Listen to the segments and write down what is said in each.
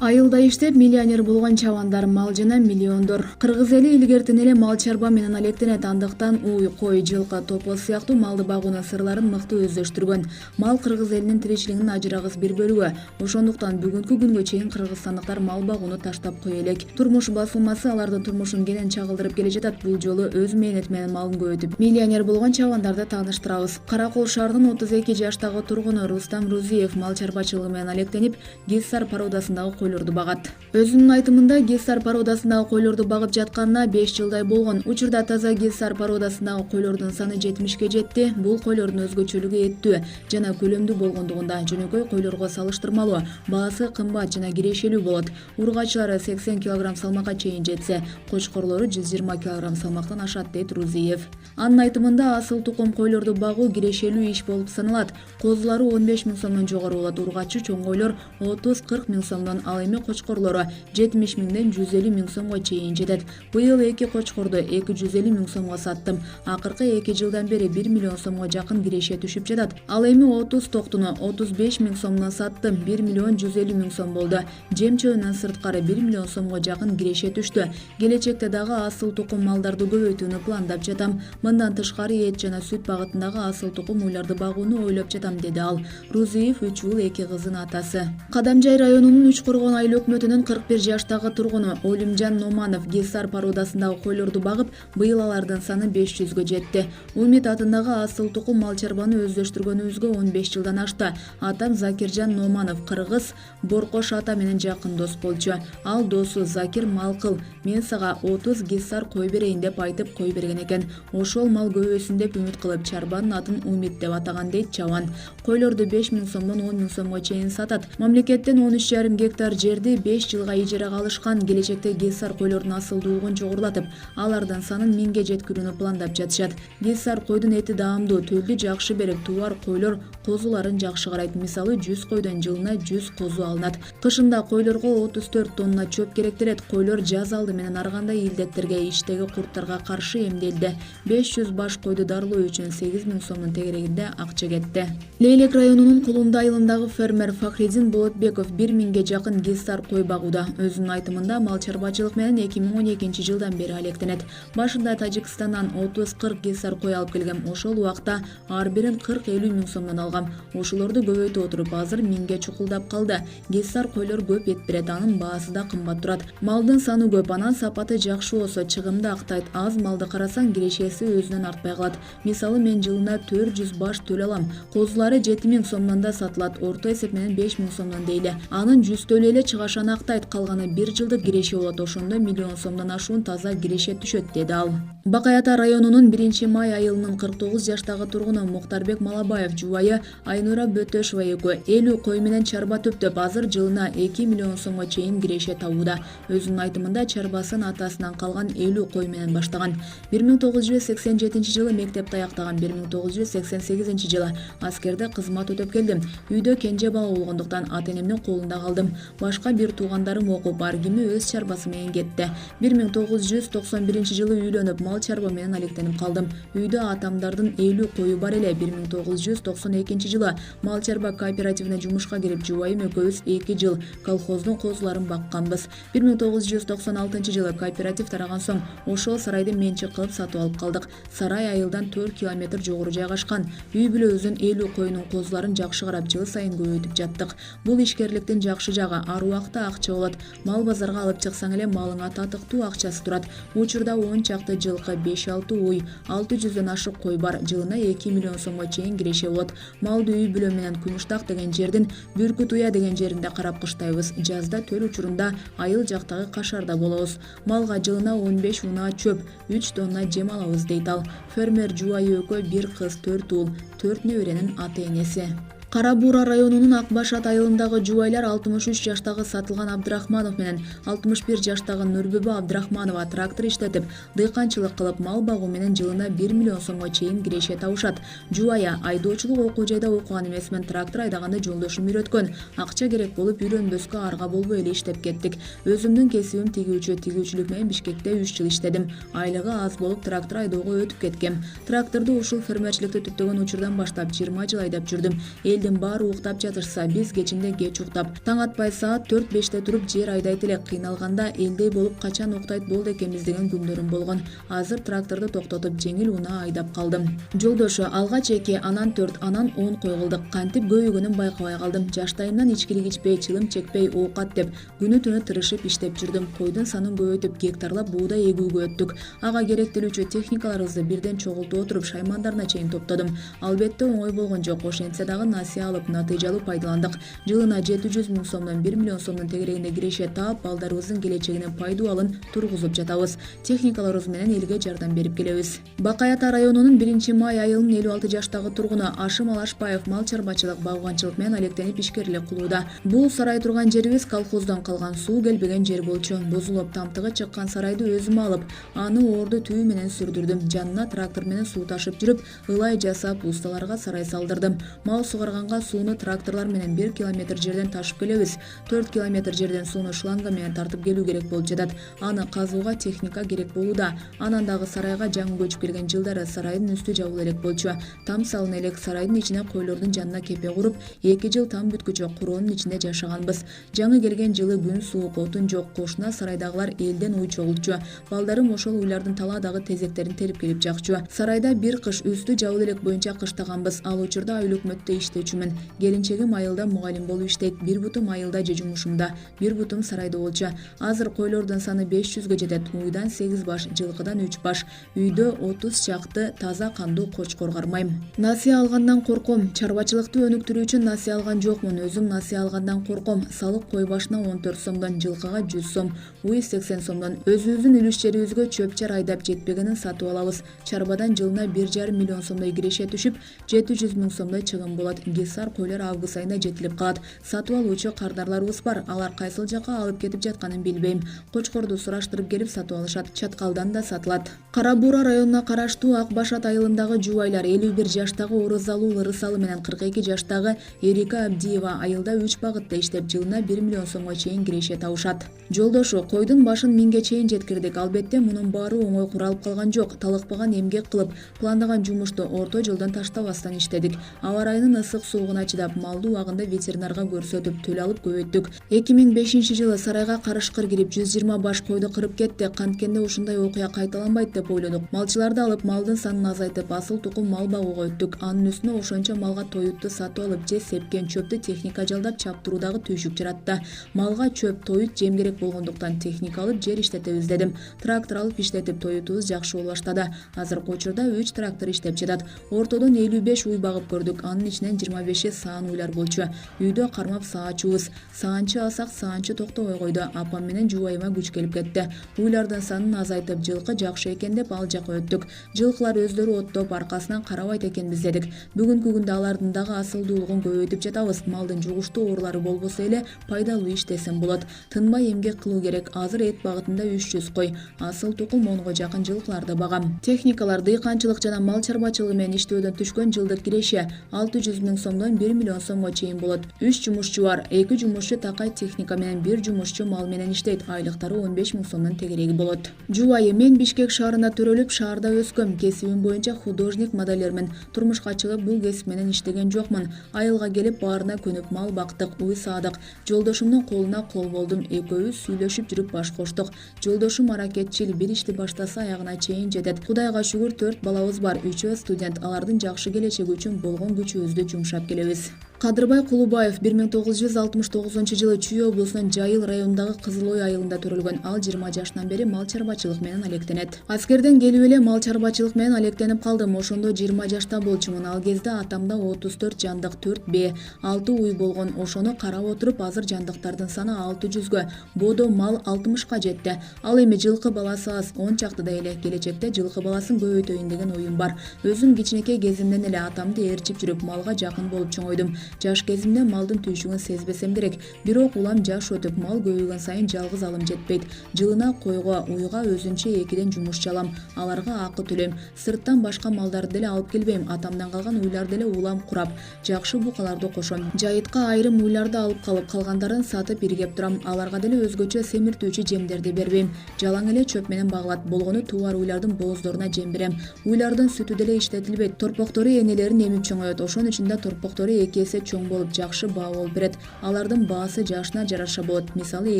Айылда иштеп миллионер болгон чабандар мал жана миллиондор. Кыргыз эли илгертен эле мал чарба менен алектенет, андыктан уй, кой, жылкы, топоз сыяктуу малды багуунун сырларын мыкты өздөштүргөн. Мал кыргыз элинин тиричилигинин ажырагыс бир бөлүгү. Ошондуктан бүгүнкү күнгө чейин кыргызстандыктар мал багууну таштап кое элек. Турмуш басылмасы алардын турмушун кенен чагылдырып келе жатат. Бул жолу өз мээнети менен малын көбөйтүп миллионер болгон чабандарды тааныштырабыз. Каракол шаарынын 32 жаштагы тургуну Рустам Рузиев мал чарбачылыгы менен алектенип, Гиссар породасындагы койлорду багат. Өзүнүн айтымында Гиссар породасындагы койлорду багып жатканына 5 жылдай болгон. Учурда таза Гиссар породасындагы койлордун саны 70ке жетти. Бул койлордун өзгөчөлүгү эттүү жана көлөмдүү болгондугунда жөнөкөй койлорго салыштырмалуу баасы кымбат жана кирешелүү болот. Ургачылары 80 кг салмакка чейин жетсе, кочкорлору 120 кг салмактан ашат, дейт Рузиев. Анын айтымында асыл тукум койлорду багуу кирешелүү иш болуп саналат. Козулары 15 000 сомдон жогору болот. Ургачы чоң койлор 30-40 000 сомдон, ал эми кочкорлору 70 000ден 150 000 сомго чейин жетет. Быйыл 2 кочкорду 250 000 сомго саттым. Акыркы 2 жылдан бери 1 миллион сомго жакын киреше түшүп жатат. Ал эми 30 токтуну 35 000 сомдон саттым. 1 миллион 150 000 сом болду. Жем-чөбүнөн сырткары 1 миллион сомго жакын киреше түштү. Келечекте дагы асыл тукум малдарды көбөйтүүнү пландап жатам. Мындан тышкары эт жана сүт багытындагы асыл тукум уйларды багууну ойлоп жатам, деди ал. Рузиев 3 уулу 2 кыздын атасы. Кадамжай районунун Үчкоргон айыл өкмөтүнүн 41 жаштагы тургуну Олимжан Номанов Гиссар породасындагы койлорду багып, быйыл алардын саны 500гө жетти. Умит атындагы асыл тукум мал чарбаны өздөштүргөнүбүзгө 15 жылдан ашты. Атам Закиржан Номанов кыргыз Боркош ата менен жакын дос болчу. Ал досу Закир Малкыл мен сага 30 Гиссар кой берейин деп айтып кой берген экен. Ошол мал көбөйсүн деп үмүт кылып чарбанын атын Умит деп атаган, дейт чабан. Койлорду 5 000 сомдон 10 000 сомго чейин сатат. Мамлекеттен 13,5 гектар жерди 5 жылга ижарага алышкан. Келечекте Гиссар койлордун асылдуулугун жогорулатып, алардын санын 1000ге жеткирүүнү пландап жатышат. Гиссар койдун эти даамдуу, төлдү жакшы берип, тууар койлор козуларын жакшы карайт. Мисалы 100 койдон жылына 100 козу алынат. Кышында койлорго 34 тонна чөп керектелет. Койлор жаз алды менен ар кандай илдеттерге, иштеги курттарга каршы эмделди. 500 баш койду дарылоо үчүн 8 000 сомдун тегерегинде акча кетти. Лейлек районунун Кулунда айылындагы фермер Фахридин Болотбеков 1000ге жакын Гиссар кой багууда. Өзүнүн айтымында мал чарбачылык менен 2012 жылдан бери алектенет. Башында Тажикстандан 30-40 Гиссар кой алып келгем. Ошол убакта ар бирин 40-50 000 сомдон алгам. Ошолорду көбөйтүп отуруп азыр 1000ге чукулдап калды. Гиссар койлор көп эт берет, анын баасы да кымбат турат. Малдын саны көп, анан сапаты жакшы болсо чыгымды актайт. Аз малды карасаң кирешеси өзүнөн артпай калат. Мисалы мен жылына 400 баш төл алам. Козулары 7 000 сомдон да сатылат. Орто эсеп менен 5 000 сомдон дейли. Анын 100 төлү эле чыгашаны актайт, калганы 1 жылдык киреше болот. Ошондо миллион сомдон ашуун таза киреше түшөт, деди ал. Бакай Ата районунун 1-май айылынын 49 жаштагы тургуну Муктарбек Малабаев жубайы Айнура Бөтөшова экөө 50 кой менен чарба төптөп, азыр жылына 2 миллион сомго чейин киреше табууда. Өзүнүн айтымында чарбасын атасынан калган 50 кой менен баштаган. 1987 жылы мектепти аяктаган, 1988 жылы аскерде кызмат өтөп келдим. Үйдө кенже бала болгондуктан ата-энемдин колунда калдым. Башка бир туугандарым окуп, ар кими өз чарбасы менен кетти. 1991 жылы үйлөнүп, мал чарба менен алектенип калдым. Үйдө атамдардын 50 кою бар эле. 1992 жылы мал чарба кооперативине жумушка кирип, жубайым экөөбүз 2 жыл колхоздун козуларын бакканбыз. 1996 жылы кооператив тараган соң ошол сарайды менчик кылып сатып алып калдык. Сарай айылдан 4 километр жогору жайгашкан. Үй бүлөбүздүн 50 коюнун козуларын жакшы карап, жыл сайын көбөйтүп жаттык. Бул ишкерликтин жакшы жагы, ар убакта акча болот. Мал базарга алып чыксаң эле малыңа татыктуу акчасы турат. Учурда 10 чакты жылкы, 5-6 уй, 600дөн ашык кой бар. Жылына 2 миллион сомго чейин киреше болот. Малды үй бүлө менен Күмүштак деген жердин Бүркүт Уя деген жеринде карап кыштайбыз. Жазда төл учурунда айыл жактагы Кашарда болобуз. Малга жылына 15 унаа чөп, 3 тонна жем алабыз, дейт ал. Фермер жубайы экөө 1 кыз, 4 уул, 4 неберенин ата-энеси. Кара Буура районунун Акбаш Ат айылындагы жубайлар 63 жаштагы Сатылган Абдрахманов менен 61 жаштагы Нурбүбө Абдрахманова трактор иштетип, дыйканчылык кылып, мал багуу менен жылына 1 миллион сомго чейин киреше табышат. Жубайы айдоочулук окуу жайда окуган эмесмин, трактор айдаганды жолдошум үйрөткөн. Акча керек болуп, үйлөнбөскө арга болбой эле иштеп кеттик. Өзүмдүн кесибим тигүүчүлүк менен Бишкекте 3 жыл иштедим. Айлыгы аз болуп, трактор айдоого өтүп кеткем. Тракторду ушул фермерчиликти түптөгөн учурдан баштап 20 жыл айдап жүрдүм. элдин баары уктап жатышса, биз кечинде кеч уктап, таң атпай саат 4-5те туруп жер айдайт элек, кыйналганда элдей болуп качан уктайт болду экенбиз деген күндөрүм болгон. Азыр тракторду токтотуп жеңил унаа айдап калдым. Жолдошу алгач 2, анан 4, анан 10 койгулдук. Кантип көбөйгөнүн байкабай калдым. Жаштайымдан ичкилик ичпей, чылым чекпей, оокат деп күнү түнү тырышып иштеп жүрдүм. Койдун санын көбөйтүп, гектарлап буудай эгүүгө өттүк. Ага керектелүүчү техникаларыбызды бирден чогултуп отуруп, шаймандарына чейин топтодум. Албетте оңой болгон жок. Ошентсе дагы насыя алып, натыйжалуу пайдаландык. Жылына 700 000 сомдон 1 миллион сомдун тегерегинде киреше таап, балдарыбыздын келечегинин пайдубалын тургузуп жатабыз. Техникаларыбыз менен элге жардам берип келебиз. Бакай Ата районунун 1-май айылынын 56 жаштагы тургуну Ашым Алашбаев мал чарбачылык, багганчылык менен алектенип ишкерлик кылууда. Бул сарай турган жерибиз колхоздон калган, суу келбеген жер болчу. Бузулуп, тамтыгы чыккан сарайды өзүм алып, аны оорду түү менен сүрдүрдүм. Жанына трактор менен суу ташып жүрүп, ылай жасап, усталарга сарай салдырдым. Мал сугарганга сууну тракторлор менен 1 километр жерден ташып келебиз. 4 километр жерден сууну шланга менен тартып келүү керек болуп жатат. Аны казууга техника керек болууда. Анан дагы сарайга жаңы көчүп келген жылдары сарайдын үстү жабыла элек болчу. Там салына элек, сарайдын ичине койлордун жанына кепе куруп, 2 жыл там бүткүчө куроонун ичинде жашаганбыз. Жаңы келген жылы күн суук, отун жок. Кошуна сарайдагылар элден уй чогулчу. Балдарым ошол уйлардын талаадагы тезектерин терип келип жакчу. Сарайда бир кыш үстү жабыла элек боюнча кыштаганбыз. Ал учурда айыл өкмөттө иштечүмүн. Келинчегим айылда мугалим болуп иштейт. Бир бутум айылда же жумушумда, бир бутум сарайда болчу. Азыр койлордун саны 500гө жетет. Уйдан 8 баш, жылкыдан 3 баш. Үйдө 30 чакты таза кандуу кочкор кармайм. Насыя алгандан корком. Чарбачылыкты өнүктүрүү үчүн насыя алган жокмун. Өзүм насыя алгандан корком. Салык кой башына 14 сомдон, жылкыга 100 сом, уй 80 сомдон. Өзүбүздүн үлүш жерибизге чөп-чар айдап жетпегенин сатып алабыз. Чарбадан жылына 1,5 миллион сомдой киреше түшүп, 700 000 сомдой чыгым болот. Гисар койлор август айында жетилип калат. Сатып алуучу кардарларыбыз бар. Алар кайсыл жакка алып кетип жатканын билбейм. Кочкорду сураштырып келип сатып алышат. Чаткалдан да сатылат. Кара Буура районуна караштуу Ак Башат айылындагы жубайлар 51 жаштагы Орозалуу Лырысалы менен 42 жаштагы Эрика Абдиева айылда 3 багытта иштеп, жылына 1 миллион сомго чейин киреше табышат. Жолдошу, койдун башын 1000ге чейин жеткирдик. Албетте мунун баары оңой куралып калган жок. Талыкпаган эмгек кылып, пландаган жумушту орто жолдон таштабастан иштедик. Аба ырайынын ысык суугуна чыдап, малды убагында ветеринарга көрсөтүп, төлө алып көбөйттүк. 2005-жылы сарайга карышкыр кирип 120 баш койду кырып кетти. Канткенде ушундай окуя кайталанбайт деп ойлодук. Малчыларды алып, малдын санын азайтып, асыл тукум мал багууга өттүк. Анын үстүнө ошончо малга тоютту сатып алып, же сепкен чөптү техника жалдап чаптыруудагы түйшүк жаратты. Малга чөп, тоют, жем керек болгондуктан техника алып жер иштетебиз дедим. Трактор алып иштетип, тоютубуз жакшы боло баштады. Азыркы учурда 3 трактор иштеп жатат. Ортодон 55 уй багып көрдүк. Анын ичинен 25 саан уйлар болчу. Үйдө кармап саачубуз. Саанчы алсак, саанчы токтобой койду. Апам менен жубайыма күч келип кетти. Уйлардын санын азайтып, жылкы жакшы экен деп ал жака өттүк. Жылкылар өздөрү оттоп, аркасынан карабайт экенбиз дедик. Бүгүнкү күндө алардын дагы асылдуулугун көбөйтүп жатабыз. Малдын жугуштуу оорулары болбосо эле пайдалуу иштесем болот. Тынбай эмгек кылуу керек. Азыр эт багытында 300 кой, асыл тукум 10го жакын жылкыларды багам. Техникалар дыйканчылык жана мал чарбачылыгы менен иштөөдөн түшкөн жылдык киреше 600 000 сомдон 1 миллион сомго чейин болот. 3 жумушчу бар. 2 жумушчу такай техника менен, 1 жумушчу мал менен иштейт. Айлыктары 15 000 сомдон тегереги болот. Жубайы, мен Бишкек шаарында төрөлүп, шаарда өскөм. Кесибим боюнча художник, модельермин. Турмушка чыгып, бул кесип менен иштеген жокмун. Айылга келип, баарына көнүп мал бактык, уй саадык. Жолдошумдун колуна кол болдум. Экөөбүз сүйлөшүп жүрүп баш коштук. Жолдошум аракетчил, бир ишти баштаса аягына чейин жетет. Кудайга шүгүр 4 балабыз бар. 3-өө студент. Алардын жакшы келечеги үчүн болгон күчүбүздү жумшап келебиз. Кадырбай Кулубаев 1969-жылы Чүй облусунун Жайыл районундагы Кызыл Ой айылында төрөлгөн. Ал 20 жаштан бери мал чарбачылык менен алектенет. Аскерден келип эле мал чарбачылык менен алектенип калдым. Ошондо 20 жашта болчумун. Ал кезде атамда 34 жандык, 4 б, 6 уй болгон. Ошону карап отуруп, азыр жандыктардын саны 600гө, бодо мал 60ка жетти. Ал эми жылкы баласы аз, 10 чактыда эле. Келечекте жылкы баласын көбөйтөйүн деген оюм бар. Өзүм кичинекей кезимден эле атамды ээрчип жүрүп, малга жакын болуп чоңойдум. Жаш кезимде малдын түйшүгүн сезбесем керек. Бирок улам жаш өтүп, мал көбөйгөн сайын жалгыз алым жетпейт. Жылына койго, уйга өзүнчө 2ден жумушчу алам. Аларга акы төлөйм. Сырттан башка малдарды деле алып келбейм. Атамдан калган уйларды деле улам курап, жакшы букаларды кошом. Жайытка айрым уйларды алып калып, калгандарын сатып иргеп турам. Аларга деле өзгөчө семиртүүчү жемдерди бербейм. Жалаң эле чөп менен багылат. Болгону тууар уйлардын бооздоруна жем берем. Уйлардын сүтү деле иштетилбейт. Торпоктору энелерин эмип чоңоет. Ошонун үчүн да торпоктору 2 эсе нерсе чоң болуп жакшы баа болуп берет. Алардын баасы жашына жараша болот. Мисалы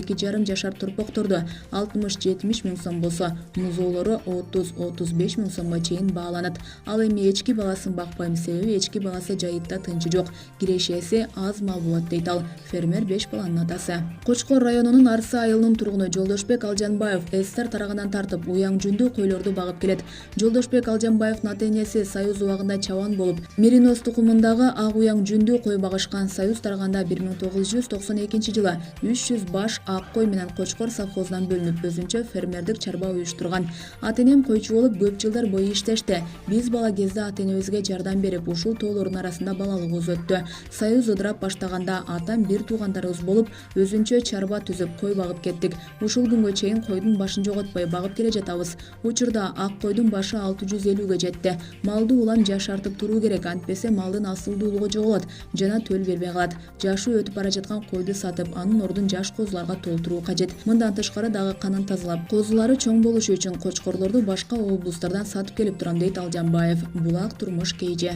2,5 жашар турпокторду 60-70 миң сом болсо, музоолору 30-35 миң сомго чейин бааланат. Ал эми эчки баласын бакпайм, себеби эчки баласы жайытта тынчы жок, кирешеси аз мал болот дейт ал. Фермер 5 баланын атасы. Кочкор районунун Арсы айылынын тургуну Жолдошбек Алжанбаев СССР тарагынан тартып уяң жүндүү койлорду багып келет. Жолдошбек Алжанбаевдин ата-энеси Союз убагында чабан болуп, мериноз тукумундагы ак уяң жүндүү кой багышкан. Союз тараганда 1992 жылы 300 баш ак кой менен Кочкор совхозунан бөлүнүп, өзүнчө фермердик чарба уюштурган. Ата-энем койчу болуп көп жылдар бою иштешти. Биз бала кезде ата-энебизге жардам берип, ушул тоолордун арасында балалыгыбыз өттү. Союз ыдырап баштаганда атам бир туугандарыбыз болуп, өзүнчө чарба түзүп кой багып кеттик. Ушул күнгө чейин койдун башын жоготпой багып келе жатабыз. Учурда ак койдун башы 650ге жетти. Малды улам жашартып туруу керек, антпесе малдын асылдуулугу жоголот жана төл бербей калат. Жашы өтүп бара жаткан койду сатып, анын ордун жаш козуларга толтуруу кажет. Мындан тышкары дагы канын тазалап, козулары чоң болушу үчүн кочкорлорду башка облустардан сатып келип турам дейт Алжанбаев. Булак турмуш KG.